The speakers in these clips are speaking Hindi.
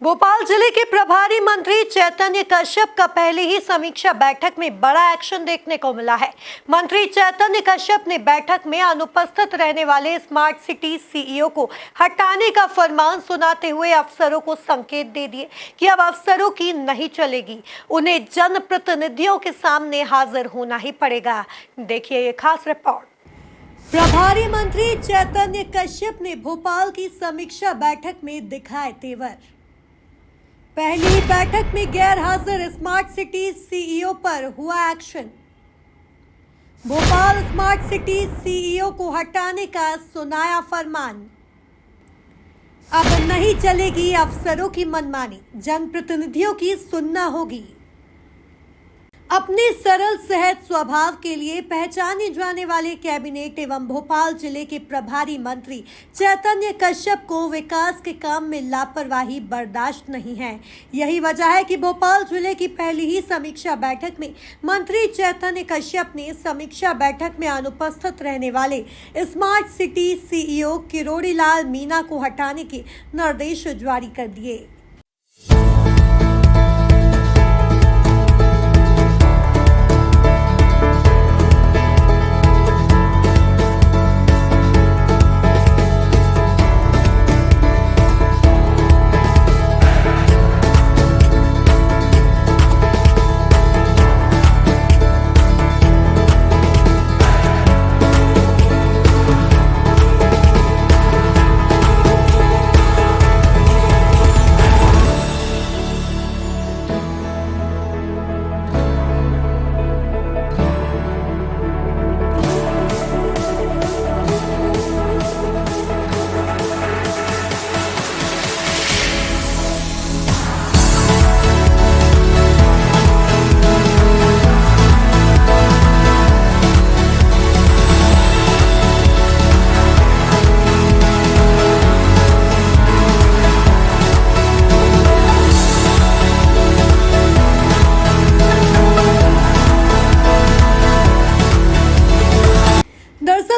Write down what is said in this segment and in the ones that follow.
भोपाल जिले के प्रभारी मंत्री चैतन्य कश्यप का पहले ही समीक्षा बैठक में बड़ा एक्शन देखने को मिला है। मंत्री चैतन्य कश्यप ने बैठक में अनुपस्थित रहने वाले स्मार्ट सिटी सीईओ को हटाने का फरमान सुनाते हुए अफसरों को संकेत दे दिए कि अब अफसरों की नहीं चलेगी, उन्हें जनप्रतिनिधियों के सामने हाजिर होना ही पड़ेगा। देखिए ये खास रिपोर्ट। प्रभारी मंत्री चैतन्य कश्यप ने भोपाल की समीक्षा बैठक में दिखाए तेवर। पहली बैठक में गैर हाजिर स्मार्ट सिटी सीईओ पर हुआ action. Bhopal smart city CEO को हटाने का सुनाया फरमान। अब नहीं चलेगी अफसरों की मनमानी, जनप्रतिनिधियों की सुनना होगी। अपने सरल सहज स्वभाव के लिए पहचाने जाने वाले कैबिनेट एवं भोपाल जिले के प्रभारी मंत्री चैतन्य कश्यप को विकास के काम में लापरवाही बर्दाश्त नहीं है। यही वजह है कि भोपाल जिले की पहली ही समीक्षा बैठक में मंत्री चैतन्य कश्यप ने समीक्षा बैठक में अनुपस्थित रहने वाले smart city CEO Kirori Lal Meena को हटाने के निर्देश जारी कर दिए।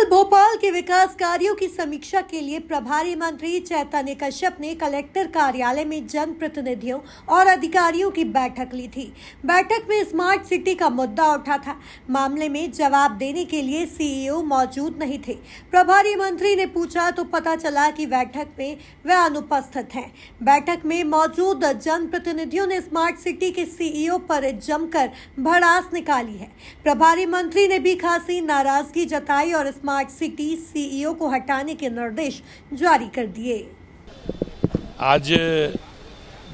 भोपाल के विकास कार्यों की समीक्षा के लिए प्रभारी मंत्री चैतन्य कश्यप ने कलेक्टर कार्यालय में जनप्रतिनिधियों और अधिकारियों की बैठक ली थी। बैठक में स्मार्ट सिटी का मुद्दा उठा था। मामले में जवाब देने के लिए सीईओ मौजूद नहीं थे। प्रभारी मंत्री ने पूछा तो पता चला कि बैठक में वह अनुपस्थित हैं। बैठक में मौजूद जनप्रतिनिधियों ने स्मार्ट सिटी के सीईओ पर जमकर भड़ास निकाली है। प्रभारी मंत्री ने भी खासी नाराजगी जताई और स्मार्ट सिटी सीईओ को हटाने के निर्देश जारी कर दिए। आज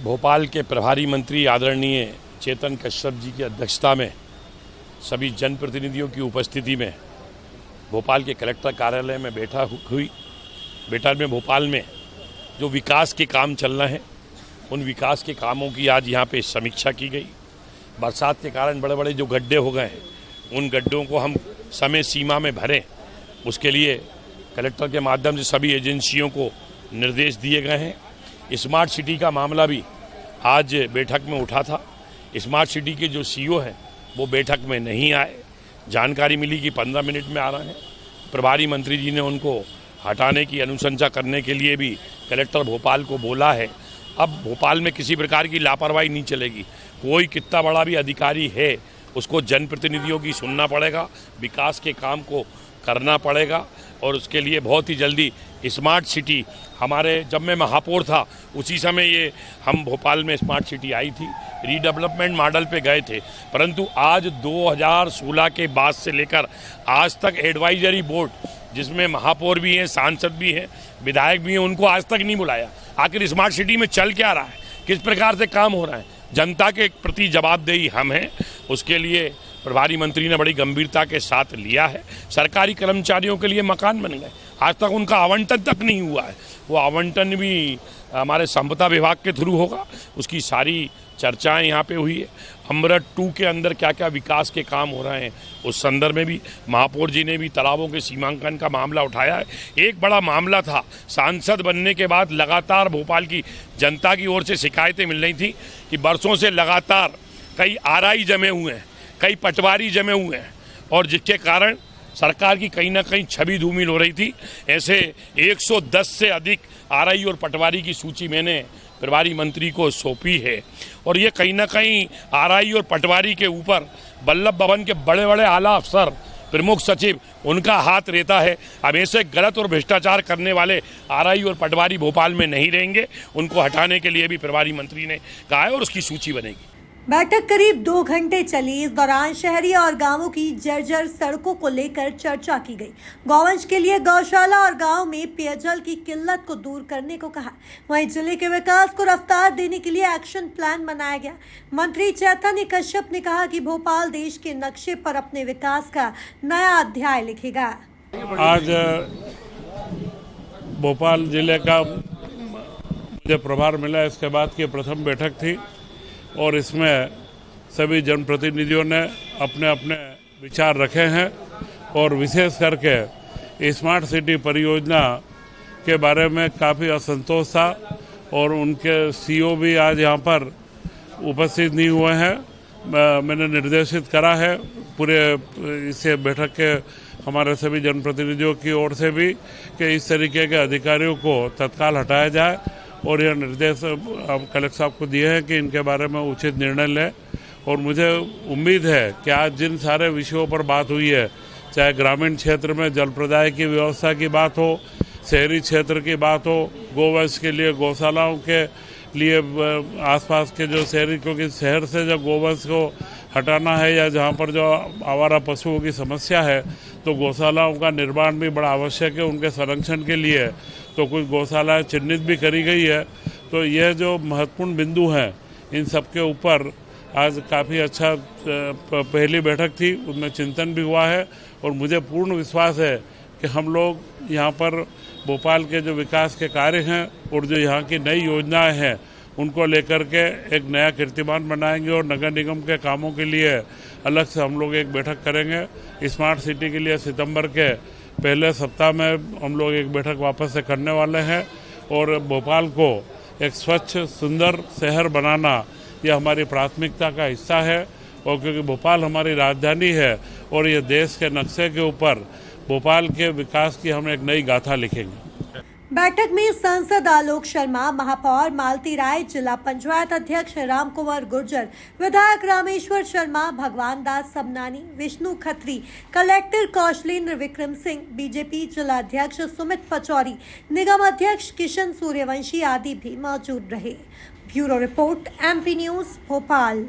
भोपाल के प्रभारी मंत्री आदरणीय चैतन्य कश्यप जी की अध्यक्षता में सभी जनप्रतिनिधियों की उपस्थिति में भोपाल के कलेक्टर कार्यालय में बैठक में भोपाल में जो विकास के काम चल रहे हैं उन विकास के कामों की आज यहाँ पे समीक्षा की गई। बरसात के कारण बड़े बड़े जो गड्ढे हो गए हैं उन गड्ढों को हम समय सीमा में भरें, उसके लिए कलेक्टर के माध्यम से सभी एजेंसियों को निर्देश दिए गए हैं। स्मार्ट सिटी का मामला भी आज बैठक में उठा था। स्मार्ट सिटी के जो सीईओ हैं वो बैठक में नहीं आए। जानकारी मिली कि 15 मिनट में आ रहे हैं। प्रभारी मंत्री जी ने उनको हटाने की अनुशंसा करने के लिए भी कलेक्टर भोपाल को बोला है। अब भोपाल में किसी प्रकार की लापरवाही नहीं चलेगी। कोई कितना बड़ा भी अधिकारी है उसको जनप्रतिनिधियों की सुनना पड़ेगा, विकास के काम को करना पड़ेगा और उसके लिए बहुत ही जल्दी स्मार्ट सिटी हमारे जब मैं महापौर था उसी समय ये हम भोपाल में स्मार्ट सिटी आई थी, रीडेवलपमेंट मॉडल पे गए थे, परंतु आज 2016 के बाद से लेकर आज तक एडवाइजरी बोर्ड जिसमें महापौर भी हैं, सांसद भी हैं, विधायक भी हैं, उनको आज तक नहीं बुलाया। आखिर स्मार्ट सिटी में चल क्या रहा है, किस प्रकार से काम हो रहा है, जनता के प्रति जवाबदेही हम हैं। उसके लिए प्रभारी मंत्री ने बड़ी गंभीरता के साथ लिया है। सरकारी कर्मचारियों के लिए मकान बन गए, आज तक उनका आवंटन तक नहीं हुआ है। वो आवंटन भी हमारे संपदा विभाग के थ्रू होगा। उसकी सारी चर्चाएं यहाँ पे हुई है। अमृत 2 के अंदर क्या क्या विकास के काम हो रहे हैं उस संदर्भ में भी महापौर जी ने भी तालाबों के सीमांकन का मामला उठाया है। एक बड़ा मामला था, सांसद बनने के बाद लगातार भोपाल की जनता की ओर से शिकायतें मिल रही थी कि बरसों से लगातार कई आरआई जमे हुए हैं, कई पटवारी जमे हुए हैं और जिसके कारण सरकार की कहीं ना कहीं छवि धूमिल हो रही थी। ऐसे 110 से अधिक आरआई और पटवारी की सूची मैंने प्रभारी मंत्री को सौंपी है और ये कहीं ना कहीं आरआई और पटवारी के ऊपर वल्लभ भवन के बड़े बड़े आला अफसर, प्रमुख सचिव, उनका हाथ रहता है। अब ऐसे गलत और भ्रष्टाचार करने वाले आरआई और पटवारी भोपाल में नहीं रहेंगे। उनको हटाने के लिए भी प्रभारी मंत्री ने कहा है और उसकी सूची बनेगी। बैठक करीब 2 घंटे चली। इस दौरान शहरी और गांवों की जर्जर सड़कों को लेकर चर्चा की गई। गौवंश के लिए गौशाला और गांव में पेयजल की किल्लत को दूर करने को कहा। वहीं जिले के विकास को रफ्तार देने के लिए एक्शन प्लान बनाया गया। मंत्री चैतन्य कश्यप ने कहा कि भोपाल देश के नक्शे पर अपने विकास का नया अध्याय लिखेगा। आज भोपाल जिले का मुझे प्रभार मिला, इसके बाद की प्रथम बैठक थी और इसमें सभी जनप्रतिनिधियों ने अपने अपने विचार रखे हैं और विशेष करके स्मार्ट सिटी परियोजना के बारे में काफ़ी असंतोष था और उनके सीईओ भी आज यहाँ पर उपस्थित नहीं हुए हैं। मैंने निर्देशित करा है पूरे इसे बैठक के हमारे सभी जनप्रतिनिधियों की ओर से भी कि इस तरीके के अधिकारियों को तत्काल हटाया जाए और यह निर्देश कलेक्टर साहब को दिए हैं कि इनके बारे में उचित निर्णय लें। और मुझे उम्मीद है कि आज जिन सारे विषयों पर बात हुई है, चाहे ग्रामीण क्षेत्र में जल प्रदाय की व्यवस्था की बात हो, शहरी क्षेत्र की बात हो, गोवंश के लिए गौशालाओं के लिए आसपास के जो शहरी, क्योंकि शहर से जब गोवंश को हटाना है या जहाँ पर जो आवारा पशुओं की समस्या है तो गौशालाओं का निर्माण भी बड़ा आवश्यक है उनके संरक्षण के लिए। तो कुछ गौशालाएं चिन्हित भी करी गई है। तो यह जो महत्वपूर्ण बिंदु हैं, इन सब के ऊपर आज काफ़ी अच्छा पहली बैठक थी, उसमें चिंतन भी हुआ है और मुझे पूर्ण विश्वास है कि हम लोग यहाँ पर भोपाल के जो विकास के कार्य हैं और जो यहाँ की नई योजनाएं हैं उनको लेकर के एक नया कीर्तिमान बनाएंगे और नगर निगम के कामों के लिए अलग से हम लोग एक बैठक करेंगे। स्मार्ट सिटी के लिए सितंबर के पहले सप्ताह में हम लोग एक बैठक वापस से करने वाले हैं और भोपाल को एक स्वच्छ सुंदर शहर बनाना यह हमारी प्राथमिकता का हिस्सा है। और क्योंकि भोपाल हमारी राजधानी है और ये देश के नक्शे के ऊपर भोपाल के विकास की हम एक नई गाथा लिखेंगे। बैठक में सांसद आलोक शर्मा, महापौर मालती राय, जिला पंचायत अध्यक्ष राम कुंवर गुर्जर, विधायक रामेश्वर शर्मा, भगवान दास सबनानी, विष्णु खत्री, कलेक्टर कौशलेंद्र विक्रम सिंह, बीजेपी जिला अध्यक्ष सुमित पचौरी, निगम अध्यक्ष किशन सूर्यवंशी आदि भी मौजूद रहे। Bureau report, MP news, Bhopal.